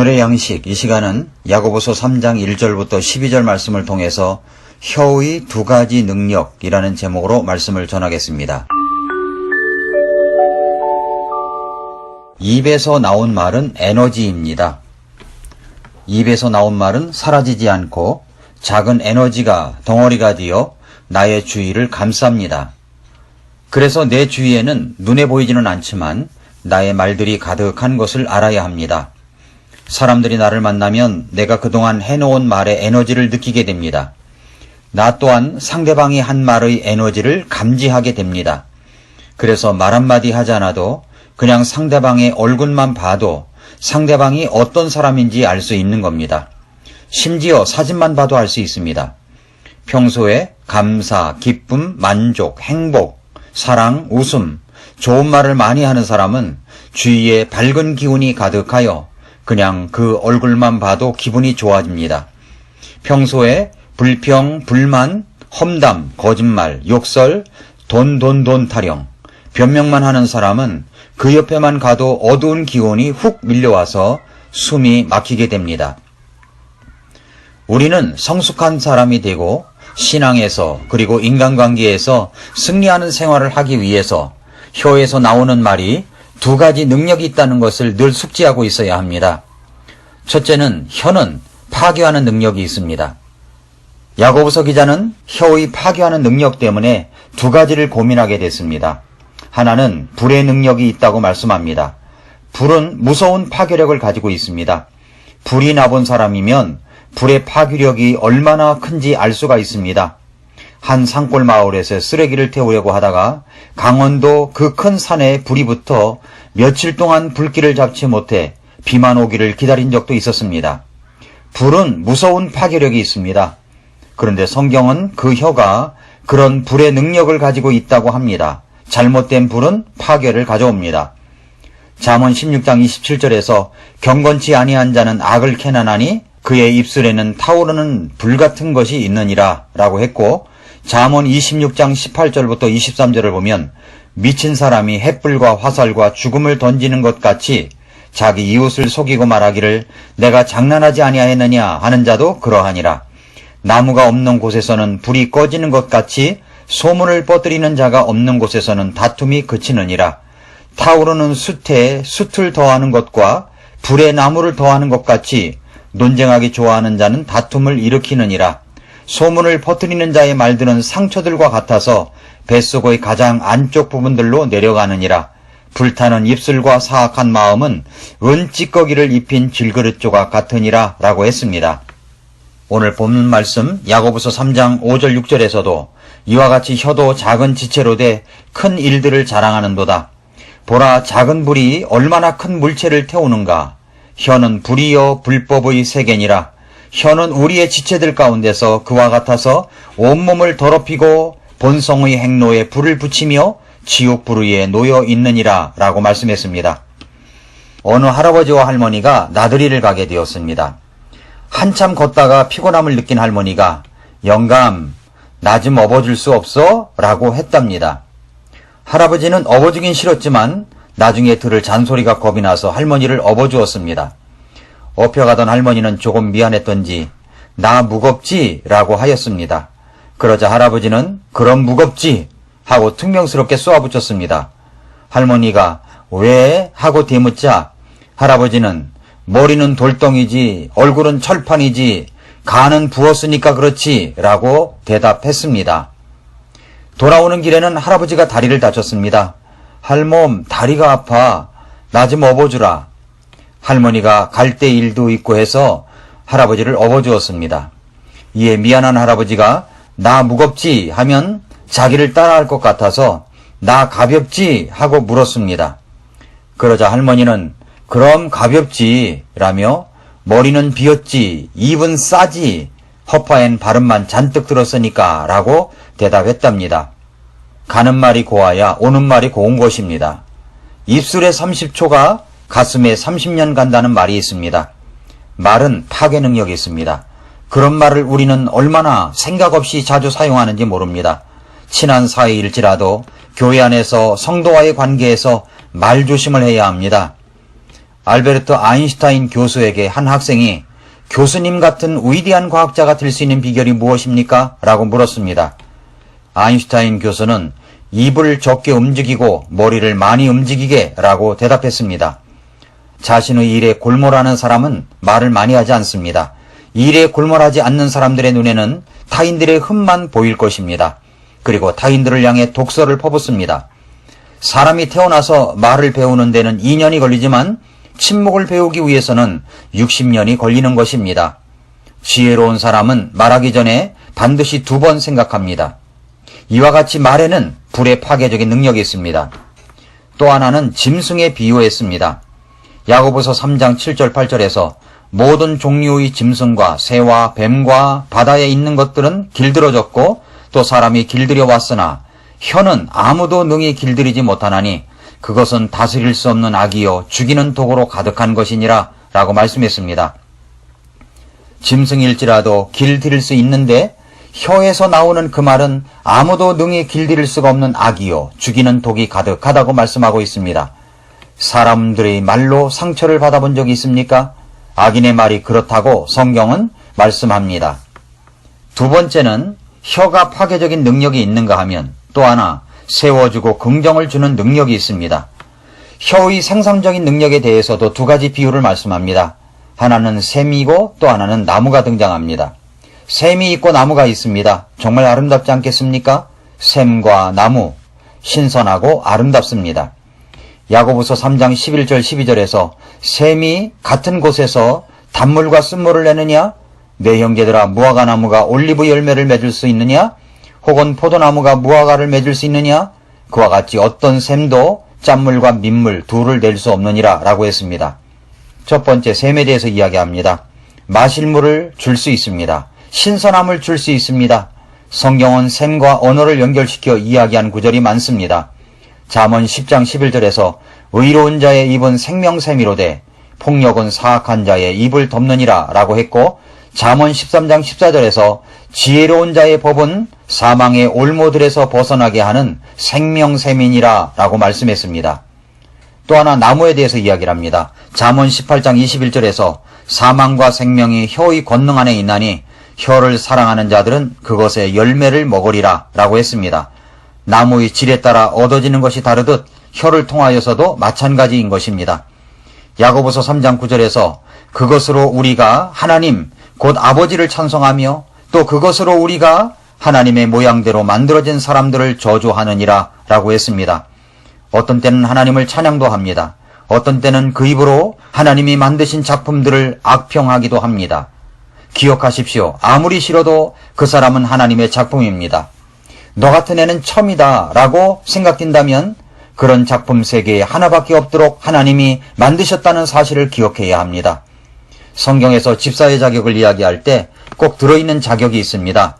오늘의 양식, 이 시간은 야고보서 3장 1절부터 12절 말씀을 통해서 혀의 두 가지 능력이라는 제목으로 말씀을 전하겠습니다. 입에서 나온 말은 에너지입니다. 입에서 나온 말은 사라지지 않고 작은 에너지가 덩어리가 되어 나의 주위를 감쌉니다. 그래서 내 주위에는 눈에 보이지는 않지만 나의 말들이 가득한 것을 알아야 합니다. 사람들이 나를 만나면 내가 그동안 해놓은 말의 에너지를 느끼게 됩니다. 나 또한 상대방이 한 말의 에너지를 감지하게 됩니다. 그래서 말 한마디 하지 않아도 그냥 상대방의 얼굴만 봐도 상대방이 어떤 사람인지 알 수 있는 겁니다. 심지어 사진만 봐도 알 수 있습니다. 평소에 감사, 기쁨, 만족, 행복, 사랑, 웃음, 좋은 말을 많이 하는 사람은 주위에 밝은 기운이 가득하여 그냥 그 얼굴만 봐도 기분이 좋아집니다. 평소에 불평, 불만, 험담, 거짓말, 욕설, 돈 타령, 변명만 하는 사람은 그 옆에만 가도 어두운 기운이 훅 밀려와서 숨이 막히게 됩니다. 우리는 성숙한 사람이 되고 신앙에서 그리고 인간관계에서 승리하는 생활을 하기 위해서 혀에서 나오는 말이 두 가지 능력이 있다는 것을 늘 숙지하고 있어야 합니다. 첫째는 혀는 파괴하는 능력이 있습니다. 야고보서 기자는 혀의 파괴하는 능력 때문에 두 가지를 고민하게 됐습니다. 하나는 불의 능력이 있다고 말씀합니다. 불은 무서운 파괴력을 가지고 있습니다. 불이 나본 사람이면 불의 파괴력이 얼마나 큰지 알 수가 있습니다. 한 산골 마을에서 쓰레기를 태우려고 하다가 강원도 그 큰 산에 불이 붙어 며칠 동안 불길을 잡지 못해 비만 오기를 기다린 적도 있었습니다. 불은 무서운 파괴력이 있습니다. 그런데 성경은 그 혀가 그런 불의 능력을 가지고 있다고 합니다. 잘못된 불은 파괴를 가져옵니다. 잠언 16장 27절에서 경건치 아니한 자는 악을 캐나나니 그의 입술에는 타오르는 불 같은 것이 있느니라 라고 했고, 잠언 26장 18절부터 23절을 보면 미친 사람이 햇불과 화살과 죽음을 던지는 것 같이 자기 이웃을 속이고 말하기를 내가 장난하지 아니하였느냐 하는 자도 그러하니라. 나무가 없는 곳에서는 불이 꺼지는 것 같이 소문을 뻗들이는 자가 없는 곳에서는 다툼이 그치느니라. 타오르는 숯에 숯을 더하는 것과 불에 나무를 더하는 것 같이 논쟁하기 좋아하는 자는 다툼을 일으키느니라. 소문을 퍼뜨리는 자의 말들은 상처들과 같아서 뱃속의 가장 안쪽 부분들로 내려가느니라. 불타는 입술과 사악한 마음은 은찌꺼기를 입힌 질그릇 조각 같으니라 라고 했습니다. 오늘 본문 말씀 야고보서 3장 5절 6절에서도 이와 같이 혀도 작은 지체로 돼 큰 일들을 자랑하는도다. 보라, 작은 불이 얼마나 큰 물체를 태우는가. 혀는 불이여 불법의 세계니라. 혀는 우리의 지체들 가운데서 그와 같아서 온몸을 더럽히고 본성의 행로에 불을 붙이며 지옥 불의에 놓여 있느니라 라고 말씀했습니다. 어느 할아버지와 할머니가 나들이를 가게 되었습니다. 한참 걷다가 피곤함을 느낀 할머니가 영감, 나 좀 업어줄 수 없어? 라고 했답니다. 할아버지는 업어주긴 싫었지만 나중에 들을 잔소리가 겁이 나서 할머니를 업어주었습니다. 업혀가던 할머니는 조금 미안했던지 나 무겁지? 라고 하였습니다. 그러자 할아버지는 그럼 무겁지? 하고 퉁명스럽게 쏘아붙였습니다. 할머니가 왜? 하고 되묻자 할아버지는 머리는 돌덩이지 얼굴은 철판이지 간은 부었으니까 그렇지 라고 대답했습니다. 돌아오는 길에는 할아버지가 다리를 다쳤습니다. 할멈, 다리가 아파. 나 좀 업어주라. 할머니가 갈대 일도 있고 해서 할아버지를 업어주었습니다. 이에 미안한 할아버지가 나 무겁지? 하면 자기를 따라할 것 같아서 나 가볍지? 하고 물었습니다. 그러자 할머니는 그럼 가볍지? 라며 머리는 비었지, 입은 싸지, 허파엔 바른만 잔뜩 들었으니까 라고 대답했답니다. 가는 말이 고와야 오는 말이 고운 것입니다. 입술에 30초가 가슴에 30년 간다는 말이 있습니다. 말은 파괴 능력이 있습니다. 그런 말을 우리는 얼마나 생각 없이 자주 사용하는지 모릅니다. 친한 사이일지라도 교회 안에서 성도와의 관계에서 말조심을 해야 합니다. 알베르트 아인슈타인 교수에게 한 학생이 교수님 같은 위대한 과학자가 될 수 있는 비결이 무엇입니까? 라고 물었습니다. 아인슈타인 교수는 입을 적게 움직이고 머리를 많이 움직이게 라고 대답했습니다. 자신의 일에 골몰하는 사람은 말을 많이 하지 않습니다. 일에 골몰하지 않는 사람들의 눈에는 타인들의 흠만 보일 것입니다. 그리고 타인들을 향해 독서를 퍼붓습니다. 사람이 태어나서 말을 배우는 데는 2년이 걸리지만 침묵을 배우기 위해서는 60년이 걸리는 것입니다. 지혜로운 사람은 말하기 전에 반드시 2번 생각합니다. 이와 같이 말에는 불의 파괴적인 능력이 있습니다. 또 하나는 짐승에 비유했습니다. 야고보서 3장 7절 8절에서 모든 종류의 짐승과 새와 뱀과 바다에 있는 것들은 길들어졌고 또 사람이 길들여 왔으나 혀는 아무도 능히 길들이지 못하나니 그것은 다스릴 수 없는 악이요 죽이는 독으로 가득한 것이니라 라고 말씀했습니다. 짐승일지라도 길들일 수 있는데 혀에서 나오는 그 말은 아무도 능히 길들일 수가 없는 악이요 죽이는 독이 가득하다고 말씀하고 있습니다. 사람들의 말로 상처를 받아본 적이 있습니까? 악인의 말이 그렇다고 성경은 말씀합니다. 2번째는 혀가 파괴적인 능력이 있는가 하면 또 하나 세워주고 긍정을 주는 능력이 있습니다. 혀의 생산적인 능력에 대해서도 2가지 비유를 말씀합니다. 하나는 샘이고 또 하나는 나무가 등장합니다. 샘이 있고 나무가 있습니다. 정말 아름답지 않겠습니까? 샘과 나무, 신선하고 아름답습니다. 야고보서 3장 11절 12절에서 샘이 같은 곳에서 단물과 쓴물을 내느냐? 내 형제들아 무화과 나무가 올리브 열매를 맺을 수 있느냐? 혹은 포도나무가 무화과를 맺을 수 있느냐? 그와 같이 어떤 샘도 짠물과 민물 둘을 낼 수 없느니라 라고 했습니다. 첫 번째 샘에 대해서 이야기합니다. 마실 물을 줄 수 있습니다. 신선함을 줄 수 있습니다. 성경은 샘과 언어를 연결시켜 이야기한 구절이 많습니다. 잠언 10장 11절에서 의로운 자의 입은 생명샘이로되 폭력은 사악한 자의 입을 덮느니라 라고 했고 잠언 13장 14절에서 지혜로운 자의 법은 사망의 올모들에서 벗어나게 하는 생명샘이니라 라고 말씀했습니다. 또 하나 나무에 대해서 이야기를 합니다. 잠언 18장 21절에서 사망과 생명이 혀의 권능 안에 있나니 혀를 사랑하는 자들은 그것의 열매를 먹으리라 라고 했습니다. 나무의 질에 따라 얻어지는 것이 다르듯 혀를 통하여서도 마찬가지인 것입니다. 야고보서 3장 9절에서 그것으로 우리가 하나님 곧 아버지를 찬송하며 또 그것으로 우리가 하나님의 모양대로 만들어진 사람들을 저주하느니라 라고 했습니다. 어떤 때는 하나님을 찬양도 합니다. 어떤 때는 그 입으로 하나님이 만드신 작품들을 악평하기도 합니다. 기억하십시오. 아무리 싫어도 그 사람은 하나님의 작품입니다. 너 같은 애는 첨이다 라고 생각된다면 그런 작품 세계에 하나밖에 없도록 하나님이 만드셨다는 사실을 기억해야 합니다. 성경에서 집사의 자격을 이야기할 때 꼭 들어있는 자격이 있습니다.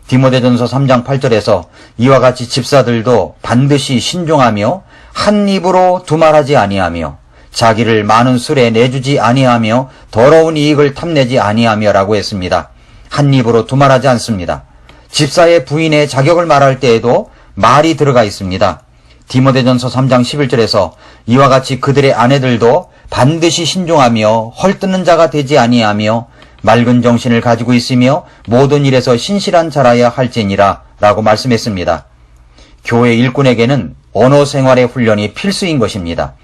디모데전서 3장 8절에서 이와 같이 집사들도 반드시 신중하며 한 입으로 두말하지 아니하며 자기를 많은 술에 내주지 아니하며 더러운 이익을 탐내지 아니하며 라고 했습니다. 한 입으로 두말하지 않습니다. 집사의 부인의 자격을 말할 때에도 말이 들어가 있습니다. 디모데전서 3장 11절에서 이와 같이 그들의 아내들도 반드시 신중하며 헐뜯는 자가 되지 아니하며 맑은 정신을 가지고 있으며 모든 일에서 신실한 자라야 할지니라 라고 말씀했습니다. 교회 일꾼에게는 언어 생활의 훈련이 필수인 것입니다.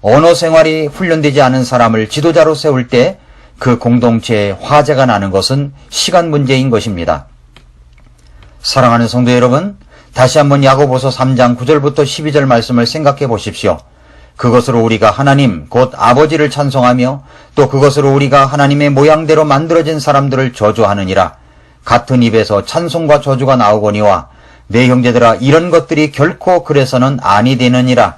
언어 생활이 훈련되지 않은 사람을 지도자로 세울 때 그 공동체에 화재가 나는 것은 시간 문제인 것입니다. 사랑하는 성도 여러분, 다시 한번 야고보서 3장 9절부터 12절 말씀을 생각해 보십시오. 그것으로 우리가 하나님 곧 아버지를 찬송하며 또 그것으로 우리가 하나님의 모양대로 만들어진 사람들을 저주하느니라. 같은 입에서 찬송과 저주가 나오거니와 내 형제들아 이런 것들이 결코 그래서는 아니 되느니라.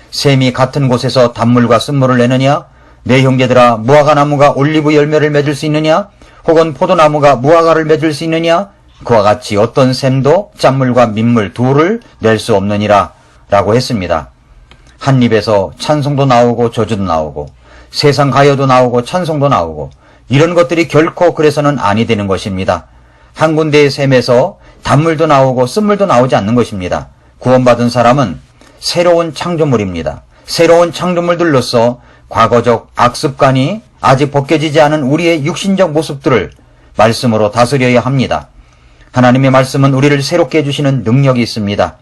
샘이 같은 곳에서 단물과 쓴물을 내느냐? 내 형제들아 무화과 나무가 올리브 열매를 맺을 수 있느냐? 혹은 포도나무가 무화과를 맺을 수 있느냐? 그와 같이 어떤 샘도 짠물과 민물 둘을 낼 수 없느니라 라고 했습니다. 한 입에서 찬송도 나오고 저주도 나오고 세상 가요도 나오고 찬송도 나오고 이런 것들이 결코 그래서는 아니 되는 것입니다. 한 군데의 샘에서 단물도 나오고 쓴물도 나오지 않는 것입니다. 구원받은 사람은 새로운 창조물입니다. 새로운 창조물들로서 과거적 악습관이 아직 벗겨지지 않은 우리의 육신적 모습들을 말씀으로 다스려야 합니다. 하나님의 말씀은 우리를 새롭게 해주시는 능력이 있습니다.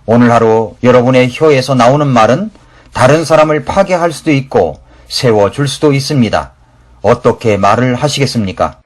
오늘 하루 여러분의 혀에서 나오는 말은 다른 사람을 파괴할 수도 있고 세워줄 수도 있습니다. 어떻게 말을 하시겠습니까?